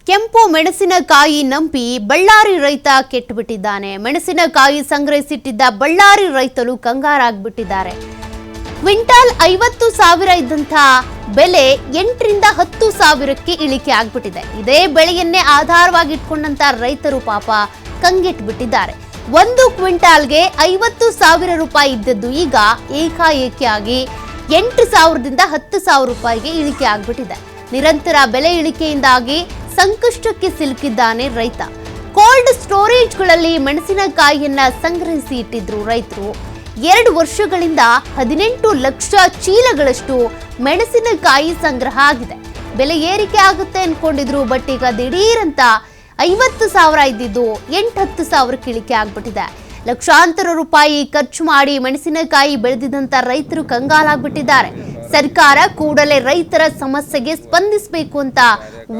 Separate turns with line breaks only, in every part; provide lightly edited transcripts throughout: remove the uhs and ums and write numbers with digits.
ಕೆಂಪು ಮೆಣಸಿನಕಾಯಿ ನಂಬಿ ಬಳ್ಳಾರಿ ರೈತ ಕೆಟ್ಟುಬಿಟ್ಟಿದ್ದಾನೆ. ಮೆಣಸಿನಕಾಯಿ ಸಂಗ್ರಹಿಸಿಟ್ಟಿದ್ದ ಬಳ್ಳಾರಿ ರೈತರು ಕಂಗಾರಾಗ್ಬಿಟ್ಟಿದ್ದಾರೆ. ಕ್ವಿಂಟಾಲ್ 50,000 ಇದ್ದಂಥ ಬೆಲೆ 8ರಿಂದ 10,000ಕ್ಕೆ ಇಳಿಕೆ ಆಗ್ಬಿಟ್ಟಿದೆ. ಇದೇ ಬೆಳೆಯನ್ನೇ ಆಧಾರವಾಗಿ ಇಟ್ಕೊಂಡಂತ ರೈತರು ಪಾಪ ಕಂಗೆಟ್ಬಿಟ್ಟಿದ್ದಾರೆ. 1 ಕ್ವಿಂಟಾಲ್ಗೆ 50,000 ರೂಪಾಯಿ ಇದ್ದದ್ದು ಈಗ ಏಕಾಏಕಿಯಾಗಿ 8,000ದಿಂದ 10,000 ರೂಪಾಯಿಗೆ ಇಳಿಕೆ ಆಗ್ಬಿಟ್ಟಿದೆ. ನಿರಂತರ ಬೆಲೆ ಇಳಿಕೆಯಿಂದಾಗಿ ಸಂಕಷ್ಟಕ್ಕೆ ಸಿಲುಕಿದ್ದಾನೆ ರೈತ. ಕೋಲ್ಡ್ ಸ್ಟೋರೇಜ್ಗಳಲ್ಲಿ ಮೆಣಸಿನಕಾಯಿಯನ್ನ ಸಂಗ್ರಹಿಸಿ ಇಟ್ಟಿದ್ರು ರೈತರು. 2 ವರ್ಷಗಳಿಂದ 18 ಲಕ್ಷ ಚೀಲಗಳಷ್ಟು ಮೆಣಸಿನಕಾಯಿ ಸಂಗ್ರಹ ಆಗಿದೆ. ಬೆಲೆ ಏರಿಕೆ ಆಗುತ್ತೆ ಅನ್ಕೊಂಡಿದ್ರು, ಬಟ್ ಈಗ ದಿಢೀರಂತ 50,000 ಇದ್ದಿದ್ದು 8-10,000 ಇಳಿಕೆ ಆಗ್ಬಿಟ್ಟಿದೆ. ಲಕ್ಷಾಂತರ ರೂಪಾಯಿ ಖರ್ಚು ಮಾಡಿ ಮೆಣಸಿನಕಾಯಿ ಬೆಳೆದಿದ್ದಂತ ರೈತರು ಕಂಗಾಲಾಗ್ಬಿಟ್ಟಿದ್ದಾರೆ. ಸರ್ಕಾರ ಕೂಡಲೇ ರೈತರ ಸಮಸ್ಯೆಗೆ ಸ್ಪಂದಿಸಬೇಕು ಅಂತ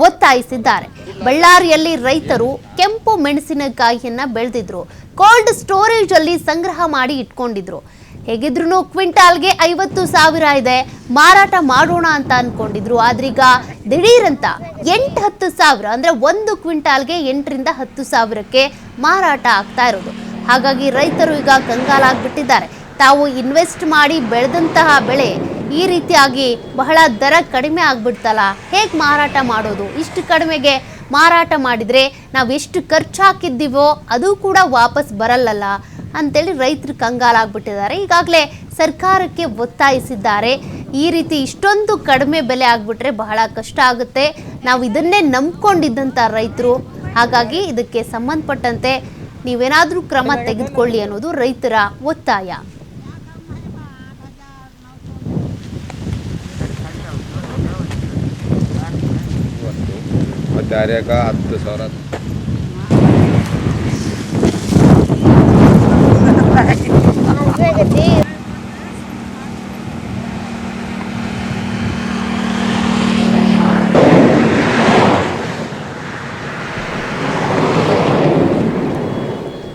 ಒತ್ತಾಯಿಸಿದ್ದಾರೆ. ಬಳ್ಳಾರಿಯಲ್ಲಿ ರೈತರು ಕೆಂಪು ಮೆಣಸಿನಕಾಯಿಯನ್ನ ಬೆಳೆದಿದ್ರು. ಕೋಲ್ಡ್ ಸ್ಟೋರೇಜ್ ಅಲ್ಲಿ ಸಂಗ್ರಹ ಮಾಡಿ ಇಟ್ಕೊಂಡಿದ್ರು. ಹೇಗಿದ್ರು ಕ್ವಿಂಟಾಲ್ಗೆ 50,000 ಇದೆ, ಮಾರಾಟ ಮಾಡೋಣ ಅಂತ ಅನ್ಕೊಂಡಿದ್ರು. ಆದ್ರೀಗ ದಿಢೀರಂತ 8-10,000 ಅಂದ್ರೆ 1 ಕ್ವಿಂಟಾಲ್ಗೆ 8ರಿಂದ 10,000ಕ್ಕೆ ಮಾರಾಟ ಆಗ್ತಾ ಇರೋದು. ಹಾಗಾಗಿ ರೈತರು ಈಗ ಕಂಗಾಲಾಗ್ಬಿಟ್ಟಿದ್ದಾರೆ. ತಾವು ಇನ್ವೆಸ್ಟ್ ಮಾಡಿ ಬೆಳೆದಂತಹ ಬೆಳೆ ಈ ರೀತಿಯಾಗಿ ಬಹಳ ದರ ಕಡಿಮೆ ಆಗ್ಬಿಡ್ತಲ್ಲ, ಹೇಗೆ ಮಾರಾಟ ಮಾಡೋದು? ಇಷ್ಟು ಕಡಿಮೆಗೆ ಮಾರಾಟ ಮಾಡಿದರೆ ನಾವು ಎಷ್ಟು ಖರ್ಚು ಹಾಕಿದ್ದೀವೋ ಅದು ಕೂಡ ವಾಪಸ್ ಬರಲ್ಲಲ್ಲ ಅಂತೇಳಿ ರೈತರು ಕಂಗಾಲಾಗ್ಬಿಟ್ಟಿದ್ದಾರೆ. ಈಗಾಗಲೇ ಸರ್ಕಾರಕ್ಕೆ ಒತ್ತಾಯಿಸಿದ್ದಾರೆ. ಈ ರೀತಿ ಇಷ್ಟೊಂದು ಕಡಿಮೆ ಬೆಲೆ ಆಗಿಬಿಟ್ರೆ ಬಹಳ ಕಷ್ಟ ಆಗುತ್ತೆ. ನಾವು ಇದನ್ನೇ ನಂಬ್ಕೊಂಡಿದ್ದಂಥ ರೈತರು. ಹಾಗಾಗಿ ಇದಕ್ಕೆ ಸಂಬಂಧಪಟ್ಟಂತೆ ನೀವೇನಾದರೂ ಕ್ರಮ ತೆಗೆದುಕೊಳ್ಳಿ ಅನ್ನೋದು ರೈತರ ಒತ್ತಾಯ.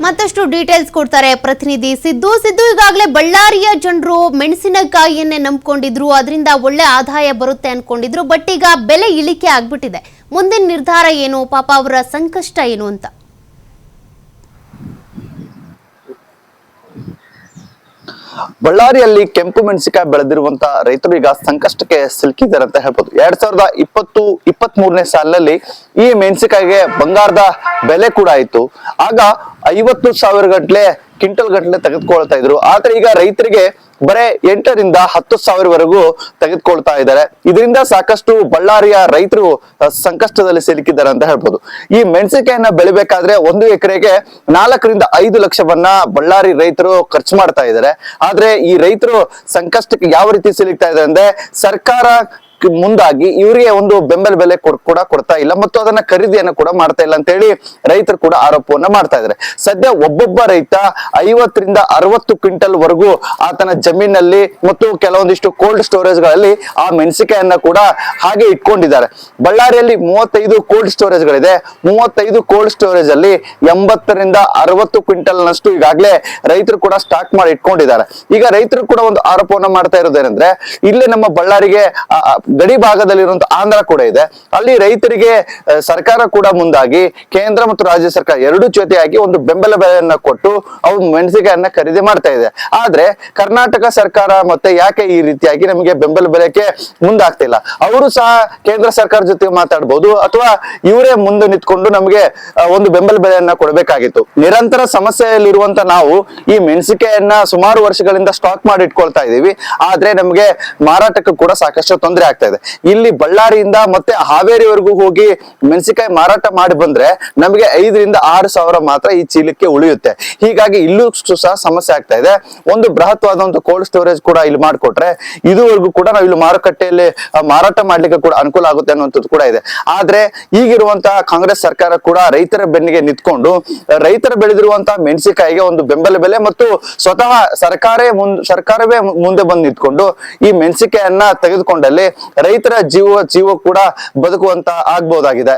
ಮತ್ತಷ್ಟು ಡೀಟೇಲ್ಸ್ ಕೊಡ್ತಾರೆ ಪ್ರತಿನಿಧಿ ಸಿದ್ದು. ಈಗಾಗಲೇ ಬಳ್ಳಾರಿಯ ಜನರು ಮೆಣಸಿನಕಾಯಿಯನ್ನೇ ನಂಬ್ಕೊಂಡಿದ್ರು, ಅದರಿಂದ ಒಳ್ಳೆ ಆದಾಯ ಬರುತ್ತೆ ಅನ್ಕೊಂಡಿದ್ರು. ಬಟ್ ಈಗ ಬೆಲೆ ಇಳಿಕೆ ಆಗ್ಬಿಟ್ಟಿದೆ. ಮುಂದಿನ ನಿರ್ಧಾರ ಏನು? ಪಾಪ ಅವರ ಸಂಕಷ್ಟ ಏನು ಅಂತ.
ಬಳ್ಳಾರಿಯಲ್ಲಿ ಕೆಂಪು ಮೆಣಸಿನಕಾಯಿ ಬೆಳೆದಿರುವಂತ ರೈತರು ಈಗ ಸಂಕಷ್ಟಕ್ಕೆ ಸಿಲುಕಿದ್ದಾರೆ ಅಂತ ಹೇಳ್ಬೋದು. 2020-23ನೇ ಸಾಲಿನಲ್ಲಿ ಈ ಮೆಣಸಿನಕಾಯಿಗೆ ಬಂಗಾರದ ಬೆಲೆ ಕೂಡ ಆಯ್ತು. ಆಗ 50,000 ಗಂಟ್ಲೆ ಕ್ವಿಂಟಲ್ ಗಂಟ್ಲೆ ತೆಗೆದುಕೊಳ್ತಾ ಇದ್ರು. ಆದ್ರೆ ಈಗ ರೈತರಿಗೆ ಬರೇ 8ರಿಂದ 10,000ವರೆಗೂ ತೆಗೆದುಕೊಳ್ತಾ ಇದ್ದಾರೆ. ಇದರಿಂದ ಸಾಕಷ್ಟು ಬಳ್ಳಾರಿಯ ರೈತರು ಸಂಕಷ್ಟದಲ್ಲಿ ಸಿಲುಕಿದ್ದಾರೆ ಅಂತ ಹೇಳ್ಬೋದು. ಈ ಮೆಣಸಿನಕಾಯಿಯನ್ನ ಬೆಳಿಬೇಕಾದ್ರೆ 1 ಎಕರೆಗೆ 4ರಿಂದ 5 ಲಕ್ಷವನ್ನ ಬಳ್ಳಾರಿ ರೈತರು ಖರ್ಚು ಮಾಡ್ತಾ ಇದ್ದಾರೆ. ಆದ್ರೆ ಈ ರೈತರು ಸಂಕಷ್ಟಕ್ಕೆ ಯಾವ ರೀತಿ ಸಿಲುಕ್ತಾ ಇದ್ದಾರೆ ಅಂದ್ರೆ, ಸರ್ಕಾರ ಮುಂದಾಗಿ ಇವರಿಗೆ ಒಂದು ಬೆಂಬಲ ಬೆಲೆ ಕೂಡ ಕೊಡ್ತಾ ಇಲ್ಲ ಮತ್ತು ಅದನ್ನ ಖರೀದಿಯನ್ನ ಕೂಡ ಮಾಡ್ತಾ ಇಲ್ಲ ಅಂತ ಹೇಳಿ ರೈತರು ಕೂಡ ಆರೋಪವನ್ನ ಮಾಡ್ತಾ ಇದ್ದಾರೆ. ಸದ್ಯ ಒಬ್ಬೊಬ್ಬ ರೈತ 50ರಿಂದ 60 ಕ್ವಿಂಟಲ್ ವರೆಗೂ ಆತನ ಜಮೀನಲ್ಲಿ ಮತ್ತು ಕೆಲವೊಂದಿಷ್ಟು ಕೋಲ್ಡ್ ಸ್ಟೋರೇಜ್ ಗಳಲ್ಲಿ ಆ ಮೆಣಸಿನಕಾಯಿಯನ್ನ ಕೂಡ ಹಾಗೆ ಇಟ್ಕೊಂಡಿದ್ದಾರೆ. ಬಳ್ಳಾರಿಯಲ್ಲಿ 35 ಕೋಲ್ಡ್ ಸ್ಟೋರೇಜ್ ಗಳಿದೆ. 35 ಕೋಲ್ಡ್ ಸ್ಟೋರೇಜ್ ಅಲ್ಲಿ 80ರಿಂದ 60 ಕ್ವಿಂಟಲ್ ನಷ್ಟು ಈಗಾಗಲೇ ರೈತರು ಕೂಡ ಸ್ಟಾಕ್ ಮಾಡಿ ಇಟ್ಕೊಂಡಿದ್ದಾರೆ. ಈಗ ರೈತರು ಕೂಡ ಒಂದು ಆರೋಪವನ್ನ ಮಾಡ್ತಾ ಇರೋದೇನೆಂದ್ರೆ, ಇಲ್ಲಿ ನಮ್ಮ ಬಳ್ಳಾರಿಗೆ ಗಡಿ ಭಾಗದಲ್ಲಿರುವಂತ ಆಂಧ್ರ ಕೂಡ ಇದೆ. ಅಲ್ಲಿ ರೈತರಿಗೆ ಸರ್ಕಾರ ಕೂಡ ಮುಂದಾಗಿ ಕೇಂದ್ರ ಮತ್ತು ರಾಜ್ಯ ಸರ್ಕಾರ ಎರಡು ಜೊತೆಯಾಗಿ ಒಂದು ಬೆಂಬಲ ಬೆಲೆಯನ್ನ ಕೊಟ್ಟು ಅವ್ರು ಮೆಣಸಿನಕಾಯಿಯನ್ನ ಖರೀದಿ ಮಾಡ್ತಾ ಇದೆ. ಆದ್ರೆ ಕರ್ನಾಟಕ ಸರ್ಕಾರ ಮತ್ತೆ ಯಾಕೆ ಈ ರೀತಿಯಾಗಿ ನಮಗೆ ಬೆಂಬಲ ಬೆಲೆಗೆ ಮುಂದಾಗ್ತಿಲ್ಲ? ಅವರು ಸಹ ಕೇಂದ್ರ ಸರ್ಕಾರ ಜೊತೆ ಮಾತಾಡ್ಬೋದು, ಅಥವಾ ಇವರೇ ಮುಂದೆ ನಿಂತ್ಕೊಂಡು ನಮಗೆ ಒಂದು ಬೆಂಬಲ ಬೆಲೆಯನ್ನ ಕೊಡಬೇಕಾಗಿತ್ತು. ನಿರಂತರ ಸಮಸ್ಯೆಯಲ್ಲಿರುವಂತ ನಾವು ಈ ಮೆಣಸಿನಕಾಯಿಯನ್ನ ಸುಮಾರು ವರ್ಷಗಳಿಂದ ಸ್ಟಾಕ್ ಮಾಡಿ ಇಟ್ಕೊಳ್ತಾ ಇದೀವಿ. ಆದ್ರೆ ನಮಗೆ ಮಾರಾಟಕ್ಕೂ ಕೂಡ ಸಾಕಷ್ಟು ತೊಂದರೆ ಆಗ್ತಾ ಇದೆ. ಇಲ್ಲಿ ಬಳ್ಳಾರಿಯಿಂದ ಮತ್ತೆ ಹಾವೇರಿವರೆಗೂ ಹೋಗಿ ಮೆಣಸಿನಕಾಯಿ ಮಾರಾಟ ಮಾಡಿ ಬಂದ್ರೆ ನಮಗೆ 5ರಿಂದ 6,000 ಮಾತ್ರ ಈ ಚೀಲಕ್ಕೆ ಉಳಿಯುತ್ತೆ. ಹೀಗಾಗಿ ಇಲ್ಲೂ ಸಹ ಸಮಸ್ಯೆ ಆಗ್ತಾ ಇದೆ. ಒಂದು ಬೃಹತ್ವಾದಂತ ಕೋಲ್ಡ್ ಸ್ಟೋರೇಜ್ ಕೂಡ ಇಲ್ಲಿ ಮಾಡಿಕೊಟ್ರೆ ಇದುವರೆಗೂ ಕೂಡ ನಾವು ಇಲ್ಲಿ ಮಾರುಕಟ್ಟೆಯಲ್ಲಿ ಮಾರಾಟ ಮಾಡ್ಲಿಕ್ಕೆ ಕೂಡ ಅನುಕೂಲ ಆಗುತ್ತೆ ಅನ್ನುವಂಥದ್ದು ಕೂಡ ಇದೆ. ಆದ್ರೆ ಈಗಿರುವಂತಹ ಕಾಂಗ್ರೆಸ್ ಸರ್ಕಾರ ಕೂಡ ರೈತರ ಬೆನ್ನಿಗೆ ನಿಂತ್ಕೊಂಡು ರೈತರ ಬೆಳೆದಿರುವಂತಹ ಮೆಣಸಿನಕಾಯಿಗೆ ಒಂದು ಬೆಂಬಲ ಬೆಲೆ ಮತ್ತು ಸ್ವತಃ ಸರ್ಕಾರವೇ ಮುಂದೆ ಬಂದು ನಿಂತ್ಕೊಂಡು ಈ ಮೆಣಸಿನಕಾಯಿಯನ್ನ ತೆಗೆದುಕೊಂಡಲ್ಲಿ ರೈತರ ಜೀವ ಕೂಡ ಬದುಕುವಂತ ಆಗ್ಬಹುದಾಗಿದೆ.